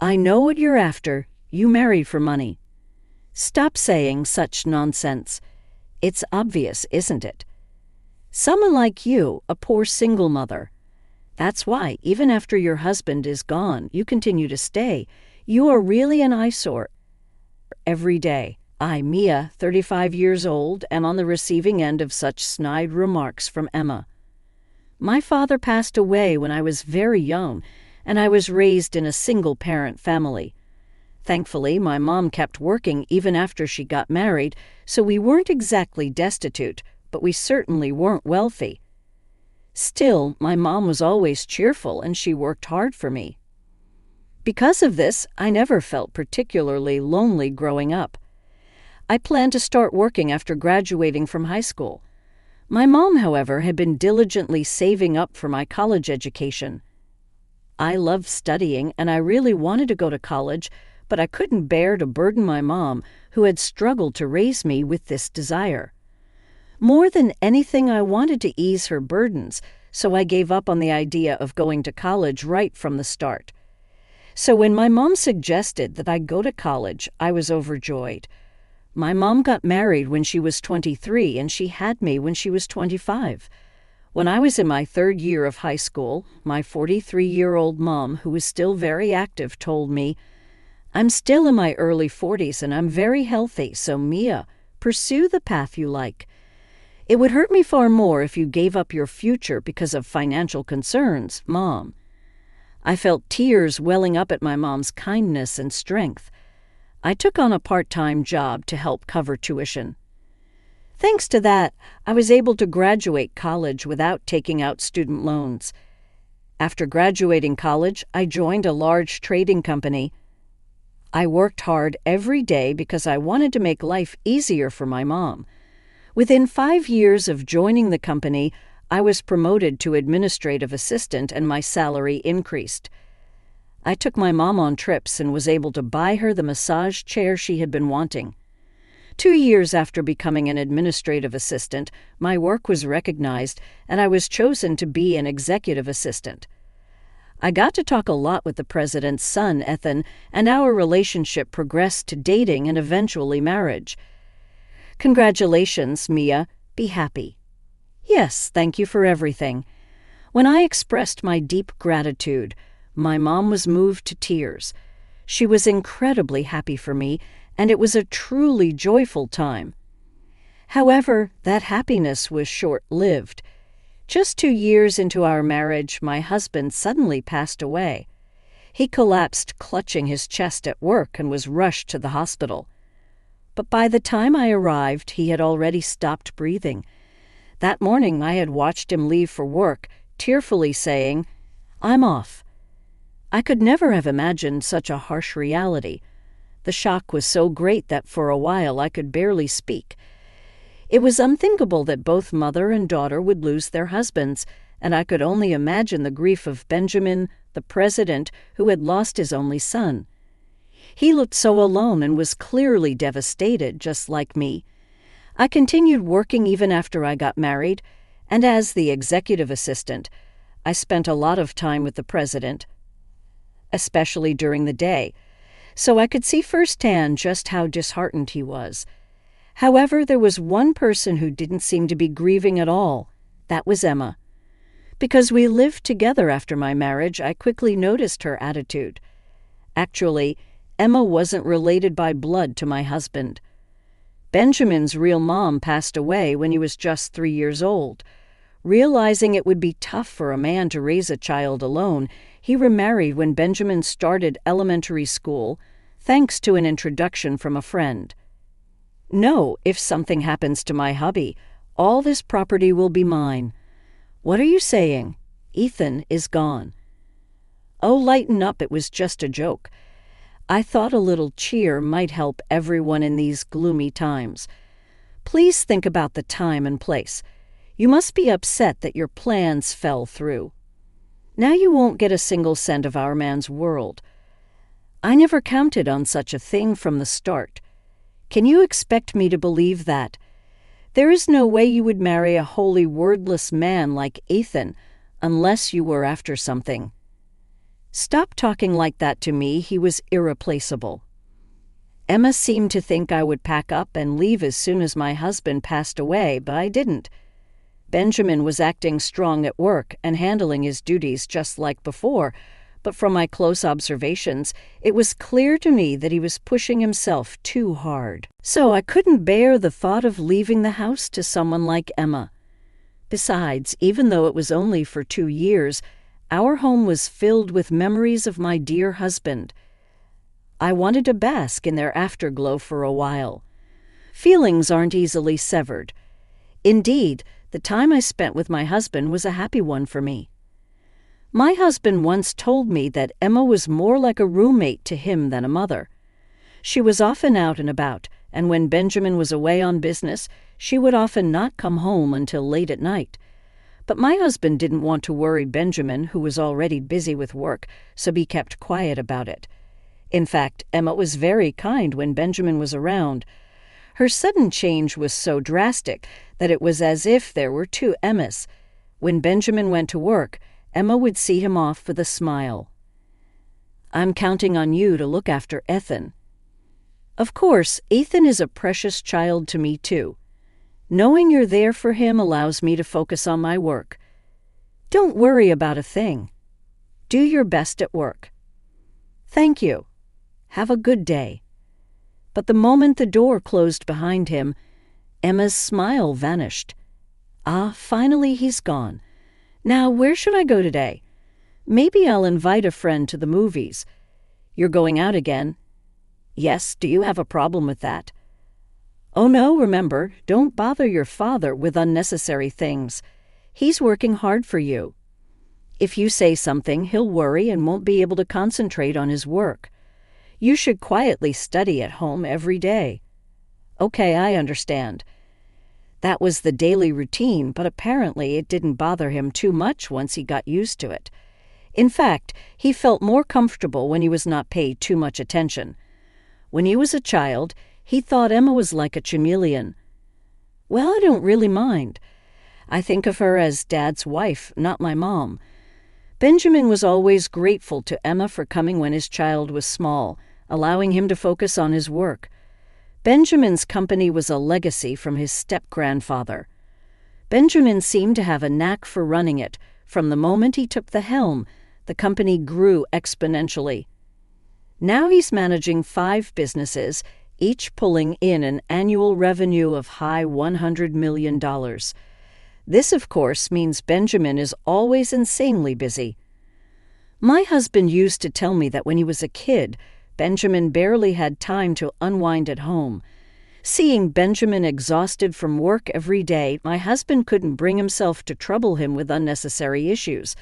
I know what you're after. You married for money. Stop saying such nonsense. It's obvious, isn't it? Someone like you, a poor single mother. That's why, even after your husband is gone, you continue to stay. You are really an eyesore every day. I, Mia, 35 years old, am on the receiving end of such snide remarks from Emma. My father passed away when I was very young, and I was raised in a single-parent family. Thankfully, my mom kept working even after she got married, so we weren't exactly destitute, but we certainly weren't wealthy. Still, my mom was always cheerful, and she worked hard for me. Because of this, I never felt particularly lonely growing up. I planned to start working after graduating from high school. My mom, however, had been diligently saving up for my college education. I loved studying, and I really wanted to go to college, but I couldn't bear to burden my mom, who had struggled to raise me, with this desire. More than anything, I wanted to ease her burdens, so I gave up on the idea of going to college right from the start. So when my mom suggested that I go to college, I was overjoyed. My mom got married when she was 23, and she had me when she was 25. When I was in my third year of high school, my 43-year-old mom, who was still very active, told me, "I'm still in my early 40s and I'm very healthy, so Mia, pursue the path you like. It would hurt me far more if you gave up your future because of financial concerns, Mom." I felt tears welling up at my mom's kindness and strength. I took on a part-time job to help cover tuition. Thanks to that, I was able to graduate college without taking out student loans. After graduating college, I joined a large trading company. I worked hard every day because I wanted to make life easier for my mom. Within 5 years of joining the company, I was promoted to administrative assistant and my salary increased. I took my mom on trips and was able to buy her the massage chair she had been wanting. 2 years after becoming an administrative assistant, my work was recognized and I was chosen to be an executive assistant. I got to talk a lot with the president's son, Ethan, and our relationship progressed to dating and eventually marriage. Congratulations, Mia. Be happy. Yes, thank you for everything. When I expressed my deep gratitude, my mom was moved to tears. She was incredibly happy for me, and it was a truly joyful time. However, that happiness was short-lived. Just 2 years into our marriage, my husband suddenly passed away. He collapsed, clutching his chest at work, and was rushed to the hospital. But by the time I arrived, he had already stopped breathing. That morning, I had watched him leave for work, tearfully saying, "I'm off." I could never have imagined such a harsh reality. The shock was so great that for a while I could barely speak. It was unthinkable that both mother and daughter would lose their husbands, and I could only imagine the grief of Benjamin, the president, who had lost his only son. He looked so alone and was clearly devastated, just like me. I continued working even after I got married, and as the executive assistant, I spent a lot of time with the president, especially during the day, so I could see firsthand just how disheartened he was. However, there was one person who didn't seem to be grieving at all. That was Emma. Because we lived together after my marriage, I quickly noticed her attitude. Actually, Emma wasn't related by blood to my husband. Benjamin's real mom passed away when he was just 3 years old. Realizing it would be tough for a man to raise a child alone, he remarried when Benjamin started elementary school, thanks to an introduction from a friend. "No, if something happens to my hubby, all this property will be mine." "What are you saying? Ethan is gone." "Oh, lighten up, it was just a joke." I thought a little cheer might help everyone in these gloomy times. Please think about the time and place. You must be upset that your plans fell through. Now you won't get a single cent of our man's world. I never counted on such a thing from the start. Can you expect me to believe that? There is no way you would marry a wholly wordless man like Ethan unless you were after something. Stop talking like that to me. He was irreplaceable. Emma seemed to think I would pack up and leave as soon as my husband passed away, but I didn't. Benjamin was acting strong at work and handling his duties just like before, but from my close observations, it was clear to me that he was pushing himself too hard. So I couldn't bear the thought of leaving the house to someone like Emma. Besides, even though it was only for 2 years, our home was filled with memories of my dear husband. I wanted to bask in their afterglow for a while. Feelings aren't easily severed. Indeed, the time I spent with my husband was a happy one for me. My husband once told me that Emma was more like a roommate to him than a mother. She was often out and about, and when Benjamin was away on business, she would often not come home until late at night. But my husband didn't want to worry Benjamin, who was already busy with work, so he kept quiet about it. In fact, Emma was very kind when Benjamin was around. Her sudden change was so drastic that it was as if there were 2 Emmas. When Benjamin went to work, Emma would see him off with a smile. "I'm counting on you to look after Ethan." Of course, Ethan is a precious child to me too. Knowing you're there for him allows me to focus on my work. Don't worry about a thing. Do your best at work. Thank you. Have a good day. But the moment the door closed behind him, Emma's smile vanished. Finally he's gone. Now, where should I go today? Maybe I'll invite a friend to the movies. You're going out again? Yes, do you have a problem with that? Oh no, remember, don't bother your father with unnecessary things. He's working hard for you. If you say something, he'll worry and won't be able to concentrate on his work. You should quietly study at home every day. Okay, I understand. That was the daily routine, but apparently it didn't bother him too much once he got used to it. In fact, he felt more comfortable when he was not paid too much attention. When he was a child, he thought Emma was like a chameleon. Well, I don't really mind. I think of her as Dad's wife, not my mom. Benjamin was always grateful to Emma for coming when his child was small, allowing him to focus on his work. Benjamin's company was a legacy from his step-grandfather. Benjamin seemed to have a knack for running it. From the moment he took the helm, the company grew exponentially. Now he's managing 5 businesses, each pulling in an annual revenue of high $100 million. This, of course, means Benjamin is always insanely busy. My husband used to tell me that when he was a kid, Benjamin barely had time to unwind at home. Seeing Benjamin exhausted from work every day, my husband couldn't bring himself to trouble him with unnecessary issues.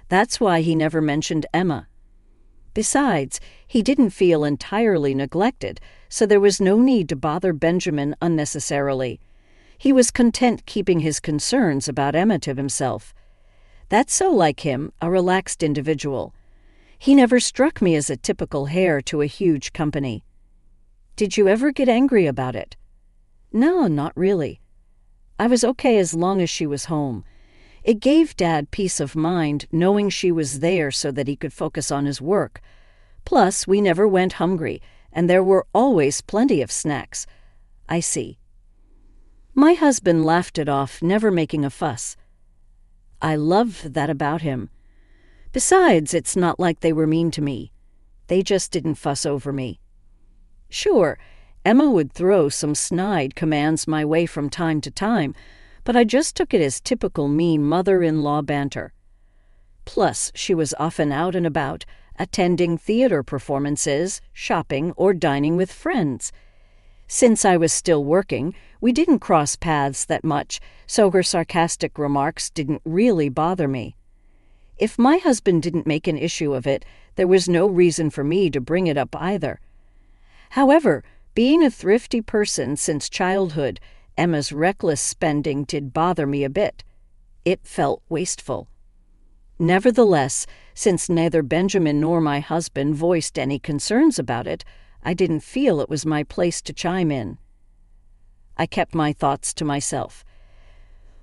That's why he never mentioned Emma. Besides, he didn't feel entirely neglected, so there was no need to bother Benjamin unnecessarily. He was content keeping his concerns about Emma to himself. That's so like him, a relaxed individual. He never struck me as a typical heir to a huge company. Did you ever get angry about it? No, not really. I was okay as long as she was home. It gave Dad peace of mind knowing she was there so that he could focus on his work. Plus, we never went hungry, and there were always plenty of snacks. I see. My husband laughed it off, never making a fuss. I love that about him. Besides, it's not like they were mean to me. They just didn't fuss over me. Sure, Emma would throw some snide commands my way from time to time, but I just took it as typical mean mother-in-law banter. Plus, she was often out and about, attending theater performances, shopping, or dining with friends. Since I was still working, we didn't cross paths that much, so her sarcastic remarks didn't really bother me. If my husband didn't make an issue of it, there was no reason for me to bring it up either. However, being a thrifty person since childhood, Emma's reckless spending did bother me a bit. It felt wasteful. Nevertheless, since neither Benjamin nor my husband voiced any concerns about it, I didn't feel it was my place to chime in. I kept my thoughts to myself.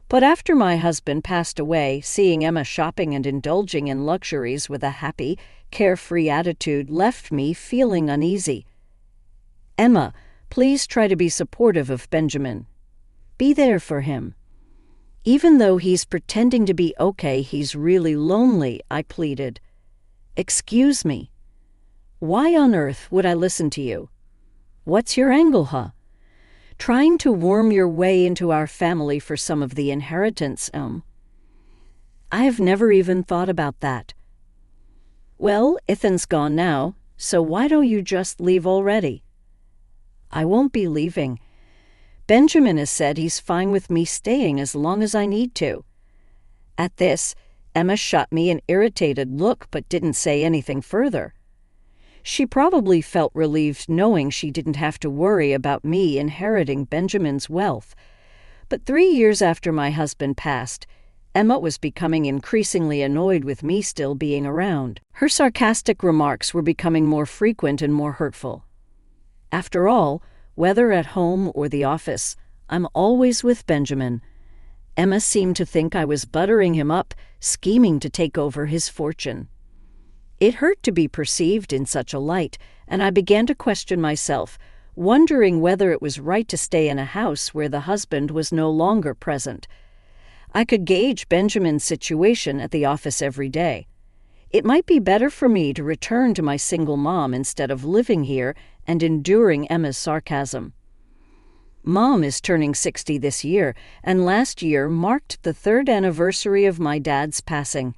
But after my husband passed away, seeing Emma shopping and indulging in luxuries with a happy, carefree attitude left me feeling uneasy. Emma, please try to be supportive of Benjamin. Be there for him. Even though he's pretending to be okay, he's really lonely, I pleaded. Excuse me. Why on earth would I listen to you? What's your angle, huh? Trying to worm your way into our family for some of the inheritance, I've never even thought about that. Well, Ethan's gone now, so why don't you just leave already? I won't be leaving. Benjamin has said he's fine with me staying as long as I need to. At this, Emma shot me an irritated look but didn't say anything further. She probably felt relieved knowing she didn't have to worry about me inheriting Benjamin's wealth. But 3 years after my husband passed, Emma was becoming increasingly annoyed with me still being around. Her sarcastic remarks were becoming more frequent and more hurtful. After all, whether at home or the office, I'm always with Benjamin. Emma seemed to think I was buttering him up, scheming to take over his fortune. It hurt to be perceived in such a light, and I began to question myself, wondering whether it was right to stay in a house where the husband was no longer present. I could gauge Benjamin's situation at the office every day. It might be better for me to return to my single mom instead of living here and enduring Emma's sarcasm. Mom is turning 60 this year, and last year marked the 3rd anniversary of my dad's passing.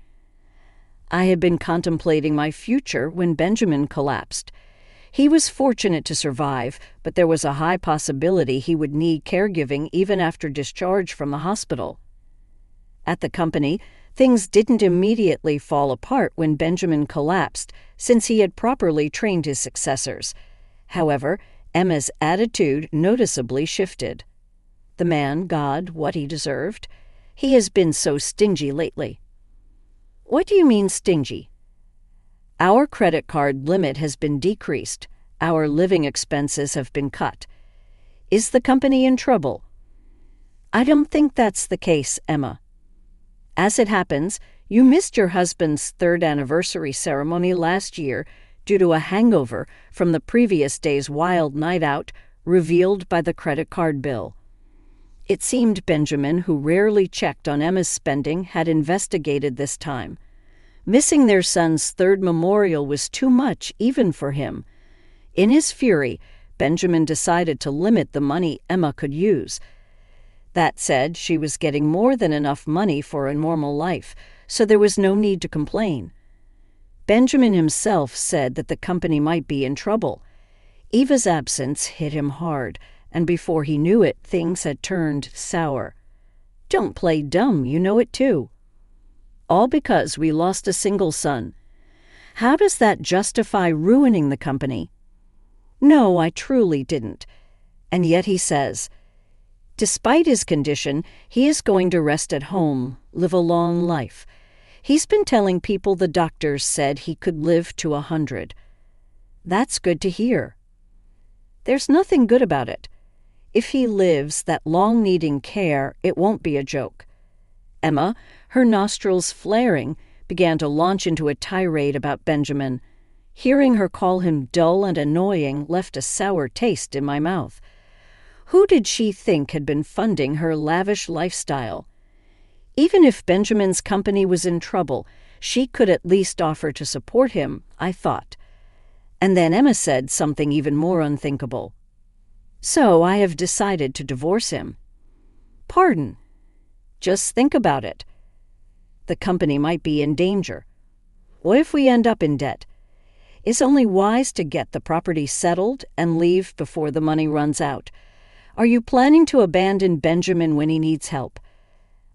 I had been contemplating my future when Benjamin collapsed. He was fortunate to survive, but there was a high possibility he would need caregiving even after discharge from the hospital. At the company, things didn't immediately fall apart when Benjamin collapsed, since he had properly trained his successors. However, Emma's attitude noticeably shifted. The man got what he deserved. He has been so stingy lately. What do you mean stingy? Our credit card limit has been decreased. Our living expenses have been cut. Is the company in trouble? I don't think that's the case, Emma. As it happens, you missed your husband's 3rd anniversary ceremony last year due to a hangover from the previous day's wild night out revealed by the credit card bill. It seemed Benjamin, who rarely checked on Emma's spending, had investigated this time. Missing their son's 3rd memorial was too much even for him. In his fury, Benjamin decided to limit the money Emma could use. That said, she was getting more than enough money for a normal life, so there was no need to complain. Benjamin himself said that the company might be in trouble. Eva's absence hit him hard, and before he knew it, things had turned sour. Don't play dumb, you know it too. All because we lost a single son. How does that justify ruining the company? No, I truly didn't. And yet he says, despite his condition, he is going to rest at home, live a long life. He's been telling people the doctors said he could live to 100. That's good to hear. There's nothing good about it. If he lives that long needing care, it won't be a joke. Emma, her nostrils flaring, began to launch into a tirade about Benjamin. Hearing her call him dull and annoying left a sour taste in my mouth. Who did she think had been funding her lavish lifestyle? Even if Benjamin's company was in trouble, she could at least offer to support him, I thought. And then Emma said something even more unthinkable. So I have decided to divorce him. Pardon. Just think about it. The company might be in danger. What if we end up in debt? It's only wise to get the property settled and leave before the money runs out. Are you planning to abandon Benjamin when he needs help?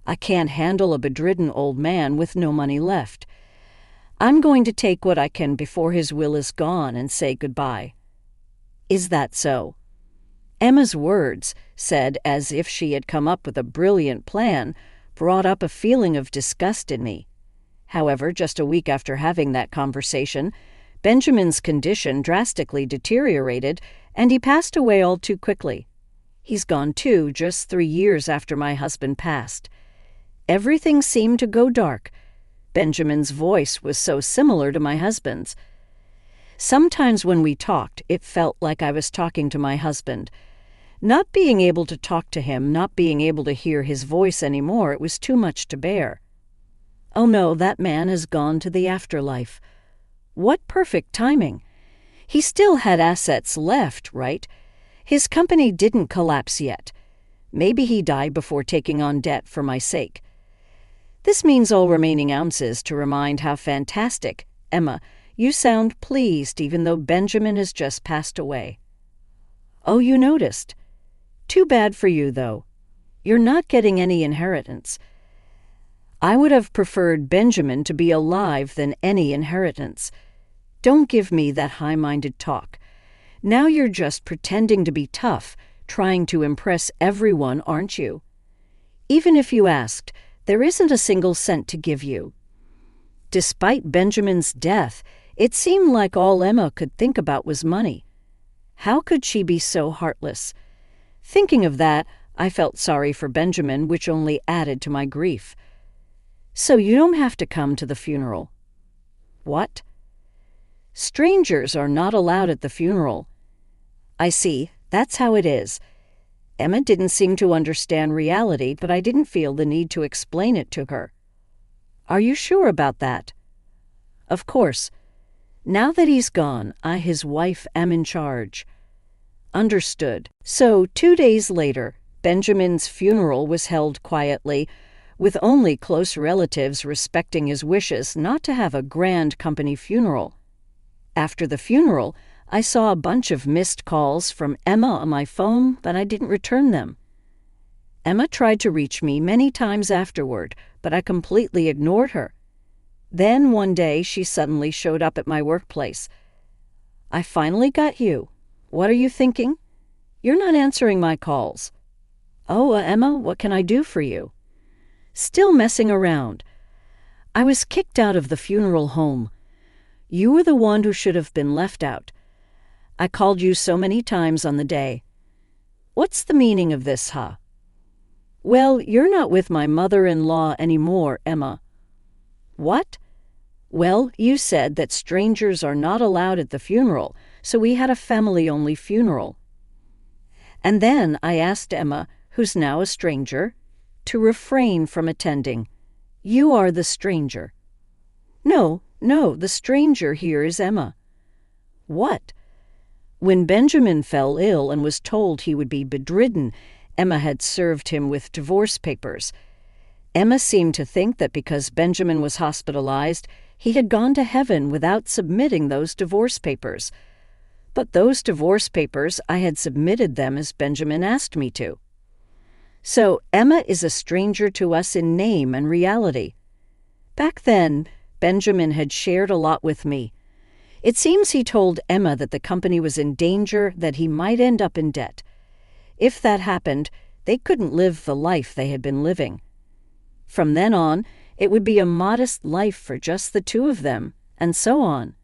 I can't handle a bedridden old man with no money left. I'm going to take what I can before his will is gone and say goodbye. Is that so? Emma's words, said as if she had come up with a brilliant plan, brought up a feeling of disgust in me. However, just a week after having that conversation, Benjamin's condition drastically deteriorated, and he passed away all too quickly. He's gone too, just 3 years after my husband passed. Everything seemed to go dark. Benjamin's voice was so similar to my husband's. Sometimes when we talked, it felt like I was talking to my husband. Not being able to talk to him, not being able to hear his voice anymore, it was too much to bear. Oh no, that man has gone to the afterlife. What perfect timing! He still had assets left, right? His company didn't collapse yet. Maybe he died before taking on debt for my sake. This means all remaining ounces to remind how fantastic, Emma, you sound pleased even though Benjamin has just passed away. Oh, you noticed. Too bad for you, though. You're not getting any inheritance. I would have preferred Benjamin to be alive than any inheritance. Don't give me that high-minded talk. Now you're just pretending to be tough, trying to impress everyone, aren't you? Even if you asked, there isn't a single cent to give you. Despite Benjamin's death, it seemed like all Emma could think about was money. How could she be so heartless? Thinking of that, I felt sorry for Benjamin, which only added to my grief. So you don't have to come to the funeral. What? Strangers are not allowed at the funeral. I see, that's how it is. Emma didn't seem to understand reality, but I didn't feel the need to explain it to her. Are you sure about that? Of course. Now that he's gone, I, his wife, am in charge. Understood. So 2 days later, Benjamin's funeral was held quietly, with only close relatives respecting his wishes not to have a grand company funeral. After the funeral, I saw a bunch of missed calls from Emma on my phone, but I didn't return them. Emma tried to reach me many times afterward, but I completely ignored her. Then one day she suddenly showed up at my workplace. I finally got you. What are you thinking? You're not answering my calls. Oh, Emma, what can I do for you? Still messing around. I was kicked out of the funeral home. You were the one who should have been left out. I called you so many times on the day. What's the meaning of this, huh? Well, you're not with my mother-in-law anymore, Emma. What? Well, you said that strangers are not allowed at the funeral, so we had a family-only funeral. And then I asked Emma, who's now a stranger, to refrain from attending. You are the stranger. No, the stranger here is Emma. What? When Benjamin fell ill and was told he would be bedridden, Emma had served him with divorce papers. Emma seemed to think that because Benjamin was hospitalized, he had gone to heaven without submitting those divorce papers. But those divorce papers, I had submitted them as Benjamin asked me to. So Emma is a stranger to us in name and reality. Back then, Benjamin had shared a lot with me. It seems he told Emma that the company was in danger, that he might end up in debt. If that happened, they couldn't live the life they had been living. From then on, it would be a modest life for just the two of them, and so on.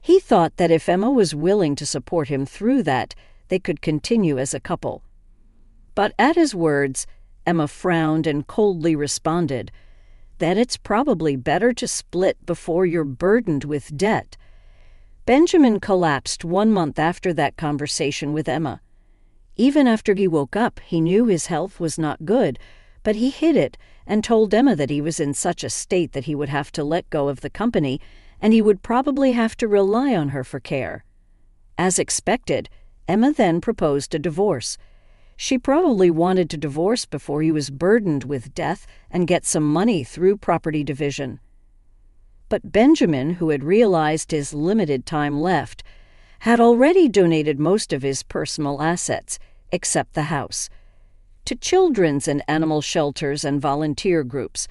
He thought that if Emma was willing to support him through that, they could continue as a couple. But at his words, Emma frowned and coldly responded that it's probably better to split before you're burdened with debt. Benjamin collapsed 1 month after that conversation with Emma. Even after he woke up, he knew his health was not good, but he hid it and told Emma that he was in such a state that he would have to let go of the company and he would probably have to rely on her for care. As expected, Emma then proposed a divorce. She probably wanted to divorce before he was burdened with death and get some money through property division. But Benjamin, who had realized his limited time left, had already donated most of his personal assets, except the house, to children's and animal shelters and volunteer groups,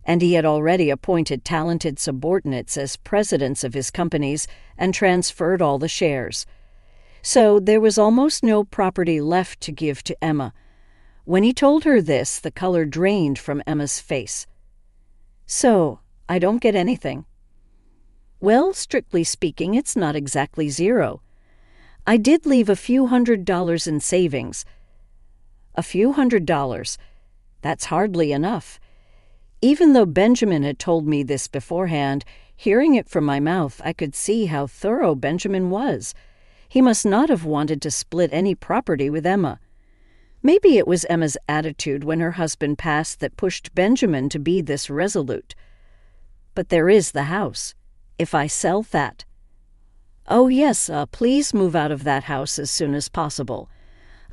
and he had already appointed talented subordinates as presidents of his companies and transferred all the shares. So there was almost no property left to give to Emma. When he told her this, the color drained from Emma's face. So, I don't get anything. Well, strictly speaking, it's not exactly zero. I did leave a few $100s in savings. A few $100. That's hardly enough. Even though Benjamin had told me this beforehand, hearing it from my mouth, I could see how thorough Benjamin was. He must not have wanted to split any property with Emma. Maybe it was Emma's attitude when her husband passed that pushed Benjamin to be this resolute. But there is the house. If I sell that— Oh yes, please move out of that house as soon as possible.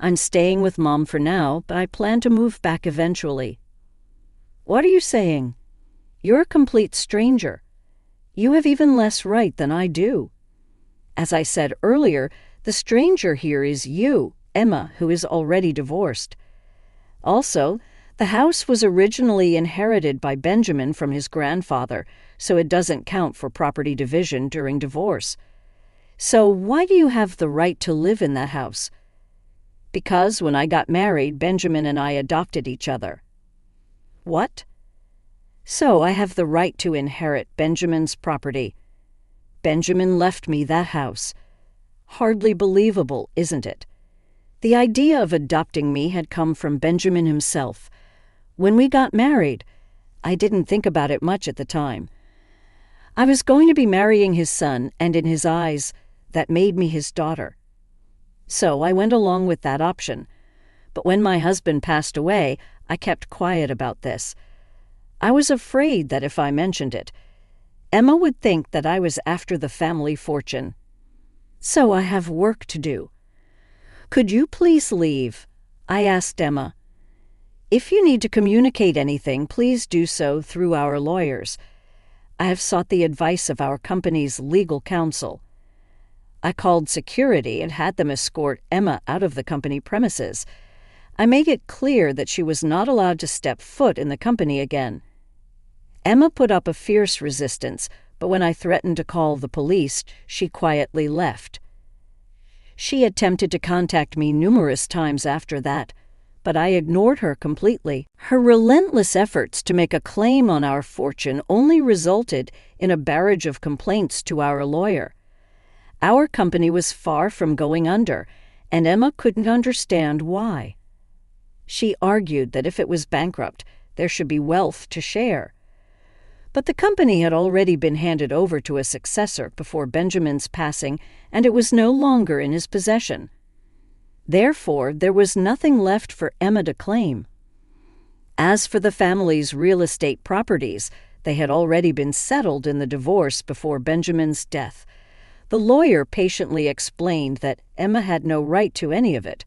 I'm staying with Mom for now, but I plan to move back eventually. What are you saying? You're a complete stranger. You have even less right than I do. As I said earlier, the stranger here is you, Emma, who is already divorced. Also, the house was originally inherited by Benjamin from his grandfather, so it doesn't count for property division during divorce. So why do you have the right to live in that house? Because when I got married, Benjamin and I adopted each other. What? So I have the right to inherit Benjamin's property. Benjamin left me that house. Hardly believable, isn't it? The idea of adopting me had come from Benjamin himself. When we got married, I didn't think about it much at the time. I was going to be marrying his son, and in his eyes, that made me his daughter. So I went along with that option. But when my husband passed away, I kept quiet about this. I was afraid that if I mentioned it, Emma would think that I was after the family fortune. So I have work to do. Could you please leave? I asked Emma. If you need to communicate anything, please do so through our lawyers. I have sought the advice of our company's legal counsel. I called security and had them escort Emma out of the company premises. I made it clear that she was not allowed to step foot in the company again. Emma put up a fierce resistance, but when I threatened to call the police, she quietly left. She attempted to contact me numerous times after that, but I ignored her completely. Her relentless efforts to make a claim on our fortune only resulted in a barrage of complaints to our lawyer. Our company was far from going under, and Emma couldn't understand why. She argued that if it was bankrupt, there should be wealth to share. But the company had already been handed over to a successor before Benjamin's passing, and it was no longer in his possession. Therefore, there was nothing left for Emma to claim. As for the family's real estate properties, they had already been settled in the divorce before Benjamin's death. The lawyer patiently explained that Emma had no right to any of it.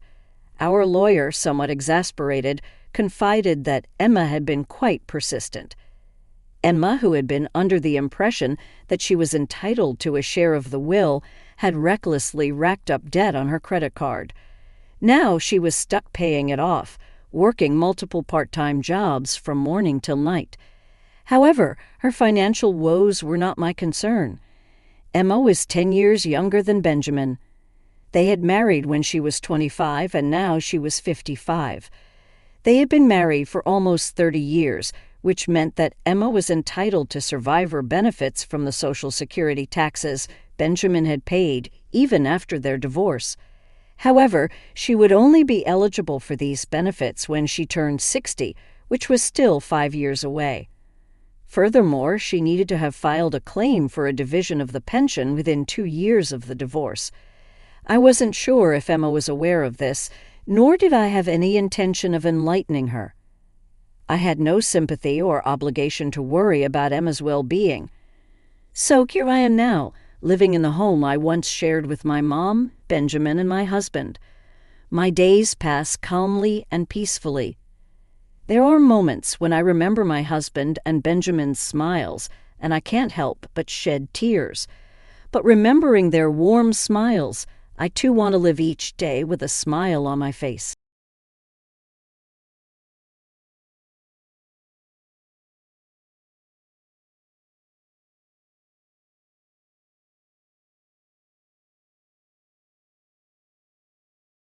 Our lawyer, somewhat exasperated, confided that Emma had been quite persistent. Emma, who had been under the impression that she was entitled to a share of the will, had recklessly racked up debt on her credit card. Now she was stuck paying it off, working multiple part-time jobs from morning till night. However, her financial woes were not my concern. Emma was 10 years younger than Benjamin. They had married when she was 25, and now she was 55. They had been married for almost 30 years, which meant that Emma was entitled to survivor benefits from the Social Security taxes Benjamin had paid even after their divorce. However, she would only be eligible for these benefits when she turned 60, which was still 5 years away. Furthermore, she needed to have filed a claim for a division of the pension within 2 years of the divorce. I wasn't sure if Emma was aware of this, nor did I have any intention of enlightening her. I had no sympathy or obligation to worry about Emma's well-being. So here I am now, living in the home I once shared with my mom, Benjamin, and my husband. My days pass calmly and peacefully. There are moments when I remember my husband and Benjamin's smiles, and I can't help but shed tears. But remembering their warm smiles, I too want to live each day with a smile on my face.